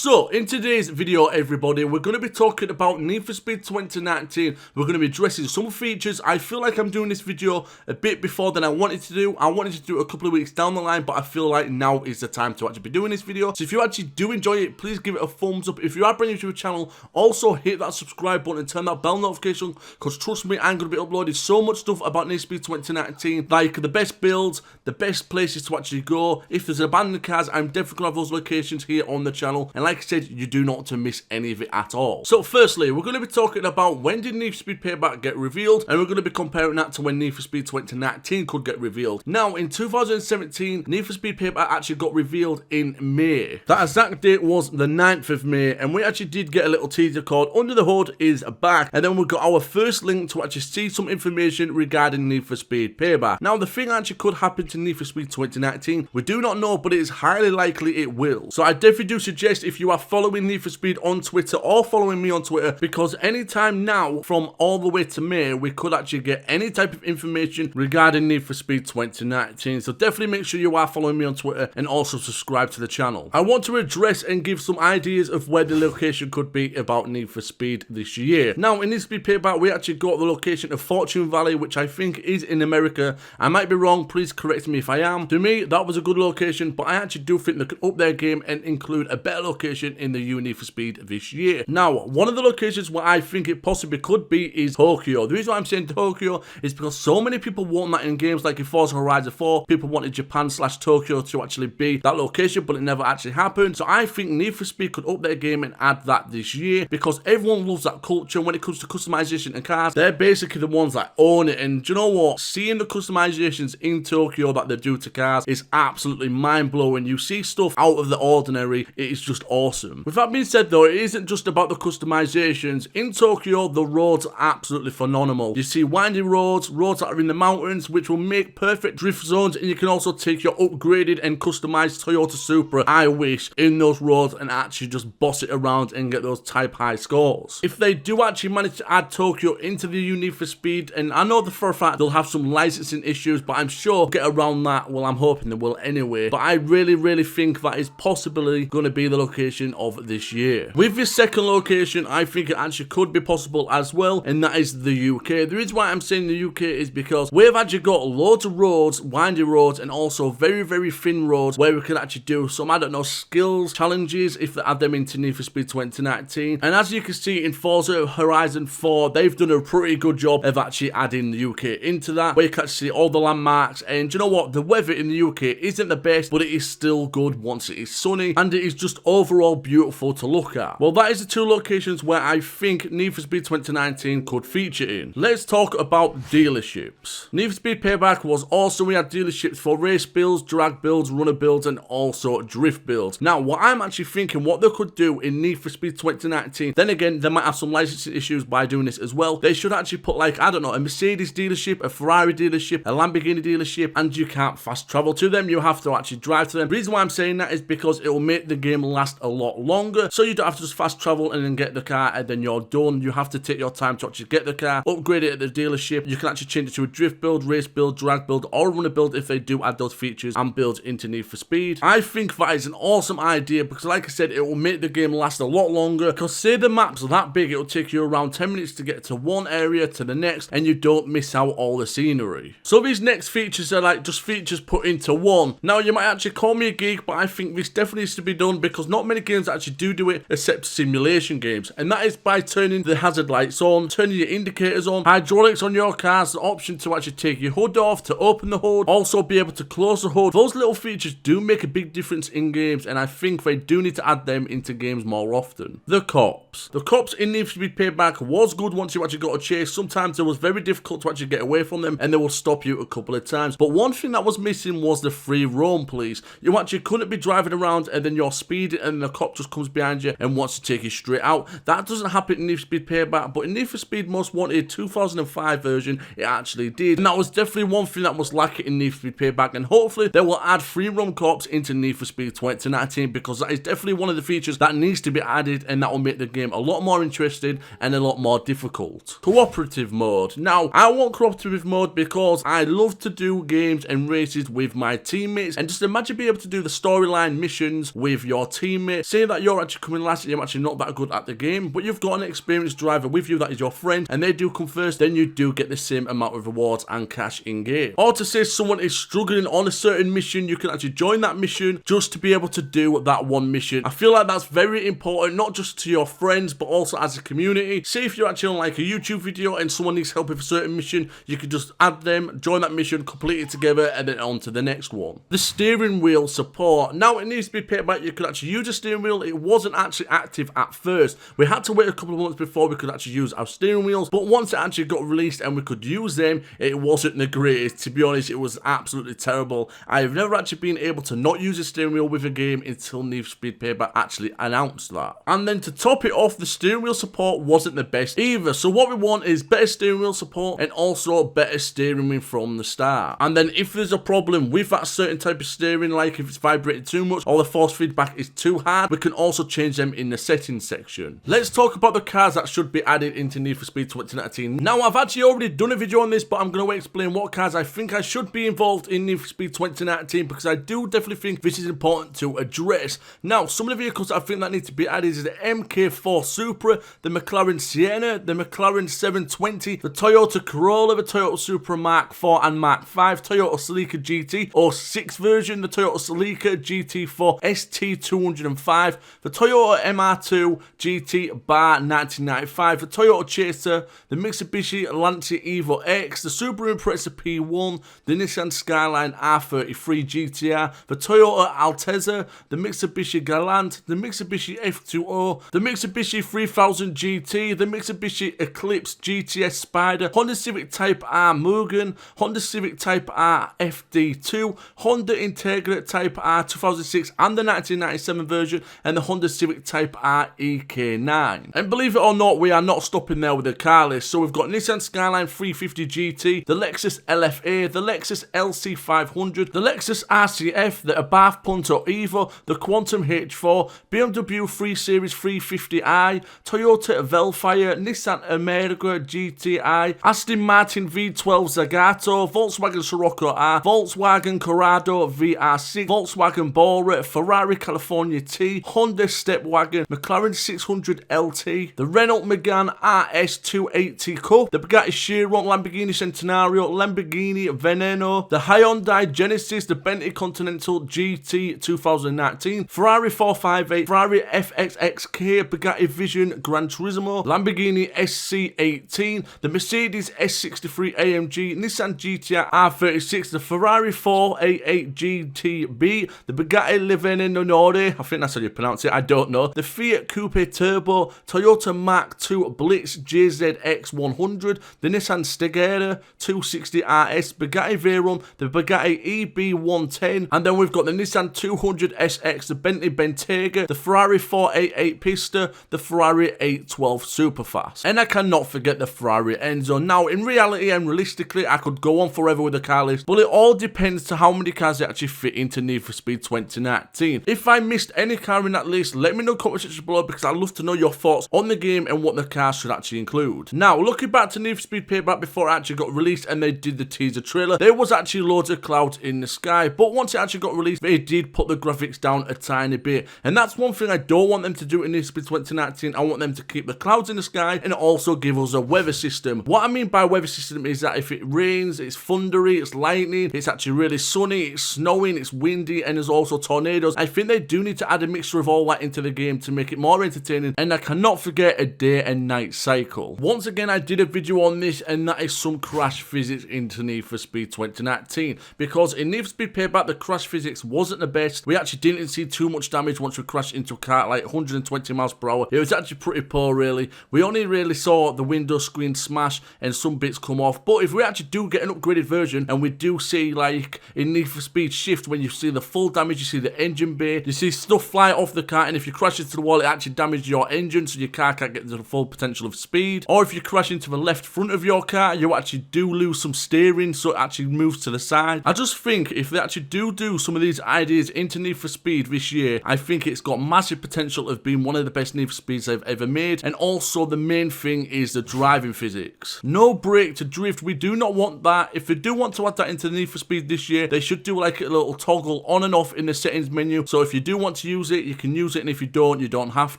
So, in today's video, everybody, we're going to be talking about Need for Speed 2019. We're going to be addressing some features. I feel like I'm doing this video a bit before than I wanted to do. I wanted to do it a couple of weeks down the line, but I feel like now is the time to actually be doing this video. So if you actually do enjoy it, please give it a thumbs up. If you are brand new to the channel, also hit that subscribe button and turn that bell notification, because trust me, I'm going to be uploading so much stuff about Need for Speed 2019, like the best builds, the best places to actually go. If there's abandoned cars, I'm definitely going to have those locations here on the channel. And like I said, you do not want to miss any of it at all. So firstly, we're going to be talking about when did Need for Speed Payback get revealed, and we're going to be comparing that to when Need for Speed 2019 could get revealed. Now, in 2017, Need for Speed Payback actually got revealed in May. That exact date was the 9th of May, and we actually did get a little teaser called Under the Hood is Back, and then we got our first link to actually see some information regarding Need for Speed Payback. Now, the thing actually could happen to Need for Speed 2019, we do not know, but it is highly likely it will. So I definitely do suggest, if you are following Need for Speed on Twitter or following me on Twitter, because anytime now from all the way to May, we could actually get any type of information regarding Need for Speed 2019. So definitely make sure you are following me on Twitter and also subscribe to the channel. I want to address and give some ideas of where the location could be about Need for Speed this year. Now, in Need for Speed Payback, we actually got the location of Fortune Valley, which I think is in America. I might be wrong, please correct me if I am. To me, that was a good location, but I actually do think they could up their game and include a better location in the Need for Speed this year. Now, one of the locations where I think it possibly could be is Tokyo. The reason why I'm saying Tokyo is because so many people want that in games like in Forza Horizon 4. People wanted Japan/Tokyo to actually be that location, but it never actually happened. So I think Need for Speed could up their game and add that this year, because everyone loves that culture. When it comes to customization and cars, they're basically the ones that own it. And do you know what? Seeing the customizations in Tokyo that they do to cars is absolutely mind-blowing. You see stuff out of the ordinary. It is just awesome. With that being said, though, it isn't just about the customizations. In Tokyo, the roads are absolutely phenomenal. You see winding roads that are in the mountains, which will make perfect drift zones, and you can also take your upgraded and customized Toyota Supra, I wish, in those roads and actually just boss it around and get those type high scores. If they do actually manage to add Tokyo into the Need for Speed, and I know for a fact they'll have some licensing issues, but I'm sure get around that. Well, I'm hoping they will anyway. But I really think that is possibly going to be the location of this year. With this second location, I think it actually could be possible as well, and that is the UK. The reason why I'm saying the UK is because we've actually got loads of roads, windy roads, and also very thin roads where we can actually do some, I don't know, skills challenges if they add them into Need for Speed 2019. And as you can see in Forza Horizon 4, they've done a pretty good job of actually adding the UK into that, where you can actually see all the landmarks. And you know what? The weather in the UK isn't the best, but it is still good once it is sunny, and it is just overall beautiful to look at. Well, that is the two locations where I think Need for Speed 2019 could feature in. Let's talk about dealerships. Need for Speed Payback was awesome. We had dealerships for race builds, drag builds, runner builds, and also drift builds. Now, what I'm actually thinking, what they could do in Need for Speed 2019, then again, they might have some licensing issues by doing this as well. They should actually put, like, I don't know, a Mercedes dealership, a Ferrari dealership, a Lamborghini dealership, and you can't fast travel to them. You have to actually drive to them. The reason why I'm saying that is because it will make the game last a lot longer, so you don't have to just fast travel and then get the car and then you're done. You have to take your time to actually get the car, upgrade it at the dealership. You can actually change it to a drift build, race build, drag build, or runner build if they do add those features and builds into Need for Speed. I think that is an awesome idea, because like I said, it will make the game last a lot longer, because say the maps are that big, it will take you around 10 minutes to get to one area to the next, and you don't miss out all the scenery. So these next features are like just features put into one. Now, you might actually call me a geek, but I think this definitely needs to be done, because not many games actually do it except simulation games, and that is by turning the hazard lights on, turning your indicators on, hydraulics on your cars, the option to actually take your hood off, to open the hood, also be able to close the hood. Those little features do make a big difference in games, and I think they do need to add them into games more often. The cops. The cops in Need for Speed Payback was good once you actually got a chase. Sometimes it was very difficult to actually get away from them, and they will stop you a couple of times. But one thing that was missing was the free roam police. You actually couldn't be driving around and then you're speeding and the cop just comes behind you and wants to take you straight out. That doesn't happen in Need for Speed Payback, but in Need for Speed Most Wanted 2005 version, it actually did. And that was definitely one thing that was lacking in Need for Speed Payback, and hopefully they will add free roam cops into Need for Speed 2019, because that is definitely one of the features that needs to be added, and that will make the game a lot more interesting and a lot more difficult. Cooperative mode. Now, I want cooperative mode because I love to do games and races with my teammates, and just imagine being able to do the storyline missions with your teammates. simulate. Say that you're actually coming last and you're actually not that good at the game, but you've got an experienced driver with you that is your friend, and they do come first, then you do get the same amount of rewards and cash in game. Or to say someone is struggling on a certain mission, you can actually join that mission just to be able to do that one mission. I feel like that's very important, not just to your friends, but also as a community. Say if you're actually on like a YouTube video and someone needs help with a certain mission, you can just add them, join that mission, complete it together, and then on to the next one. The steering wheel support. Now it needs to be paid back. You could actually use a steering wheel. It wasn't actually active at first. We had to wait a couple of months before we could actually use our steering wheels, but once it actually got released and we could use them, it wasn't the greatest. To be honest, it was absolutely terrible. I've never actually been able to not use a steering wheel with a game until Need for Speed Payback actually announced that. And then to top it off, the steering wheel support wasn't the best either. So what we want is better steering wheel support and also better steering wheel from the start. And then if there's a problem with that certain type of steering, like if it's vibrating too much or the force feedback is too hard, we can also change them in the settings section. Let's talk about the cars that should be added into Need for Speed 2019. Now I've actually already done a video on this, but I'm going to explain what cars I think I should be involved in Need for Speed 2019, because I do definitely think this is important to address. Now, some of the vehicles I think that need to be added is the MK4 Supra, the McLaren Sienna, the McLaren 720, the Toyota Corolla, the Toyota Supra Mark 4 and Mark 5, Toyota Celica GT or 6th version, the Toyota Celica GT4 ST205, the Toyota MR2 GT Bar 1995, the Toyota Chaser, the Mitsubishi Lancia Evo X, the Subaru Impreza P1, the Nissan Skyline R33 GTR, the Toyota Altezza, the Mitsubishi Galant, the Mitsubishi F2O, the Mitsubishi 3000 GT, the Mitsubishi Eclipse GTS Spider, Honda Civic Type R Mugen, Honda Civic Type R FD2, Honda Integra Type R 2006 and the 1997 version, and the Honda Civic Type R EK9. And believe it or not, we are not stopping there with the car list. So we've got Nissan Skyline 350 GT, the Lexus LFA, the Lexus LC500, the Lexus RCF, the Abarth Punto Evo, the Quantum H4, BMW 3 Series 350i, Toyota Velfire, Nissan America GTI, Aston Martin V12 Zagato, Volkswagen Scirocco R, Volkswagen Corrado VR6, Volkswagen Bora, Ferrari California T, Honda Stepwagon, McLaren 600 LT, the Renault Megane RS280 Cup, the Bugatti Chiron, Lamborghini Centenario, Lamborghini Veneno, the Hyundai Genesis, the Bentley Continental GT 2019, Ferrari 458, Ferrari FXXK, Bugatti Vision Gran Turismo, Lamborghini SC18, the Mercedes S63 AMG, Nissan GTR R36, the Ferrari 488 GTB, the Bugatti Veneno, I think that's how you pronounce it, I don't know, the Fiat Coupe Turbo, Toyota Mark II Blitz JZX100, the Nissan Stegera 260 RS, Bugatti Veyron, the Bugatti EB110, and then we've got the Nissan 200 SX, the Bentley Bentayga, the Ferrari 488 Pista, the Ferrari 812 Superfast, and I cannot forget the Ferrari Enzo. Now, in reality and realistically, I could go on forever with the car list, but it all depends to how many cars they actually fit into Need for Speed 2019. If I missed any car in that list, let me know in the comment section below, because I'd love to know your thoughts on the game and what the car should actually include. Now, looking back to Need for Speed Payback before it actually got released and they did the teaser trailer, there was actually loads of clouds in the sky, but once it actually got released, they did put the graphics down a tiny bit, and that's one thing I don't want them to do in Need for Speed 2019. I want them to keep the clouds in the sky and also give us a weather system. What I mean by weather system is that if it rains, it's thundery, it's lightning, it's actually really sunny, it's snowing, it's windy, and there's also tornadoes. I think they do need to add a mixture of all that into the game to make it more entertaining, and I cannot forget a day and night cycle. Once again, I did a video on this, and that is some crash physics into Need for Speed 2019, because in Need for Speed Payback, the crash physics wasn't the best. We actually didn't see too much damage once we crashed into a car at like 120 miles per hour. It was actually pretty poor, really. We only really saw the window screen smash and some bits come off, but if we actually do get an upgraded version and we do see, like in Need for Speed Shift, when you see the full damage, you see the engine bay, you see stuff fly off the car, and if you crash into the wall, it actually damages your engine, so your car can't get to the full potential of speed. Or if you crash into the left front of your car, you actually do lose some steering, so it actually moves to the side. I just think if they actually do some of these ideas into Need for Speed this year, I think it's got massive potential of being one of the best Need for Speeds they've ever made. And also the main thing is the driving physics. No brake to drift, we do not want that. If they do want to add that into Need for Speed this year, they should do like a little toggle on and off in the settings menu, so if you do want to use use it, you can use it, and if you don't have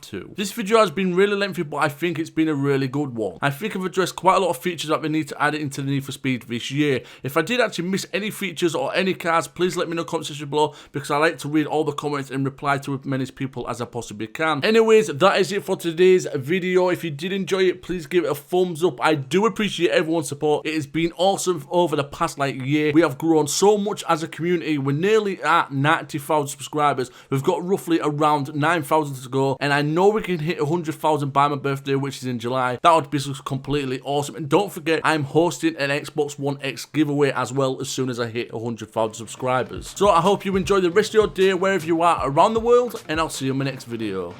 to. This video has been really lengthy, but I think it's been a really good one. I think I've addressed quite a lot of features that we need to add into the Need for Speed this year. If I did actually miss any features or any cars, please let me know in the comment section below, because I like to read all the comments and reply to as many people as I possibly can. Anyways, that is it for today's video. If you did enjoy it, please give it a thumbs up. I do appreciate everyone's support. It has been awesome over the past year. We have grown so much as a community. We're nearly at 90,000 subscribers. We've got roughly around 9,000 to go, and I know we can hit 100,000 by my birthday, which is in July. That would be completely awesome. And don't forget, I'm hosting an Xbox One X giveaway as well as soon as I hit 100,000 subscribers. So I hope you enjoy the rest of your day wherever you are around the world, and I'll see you in my next video.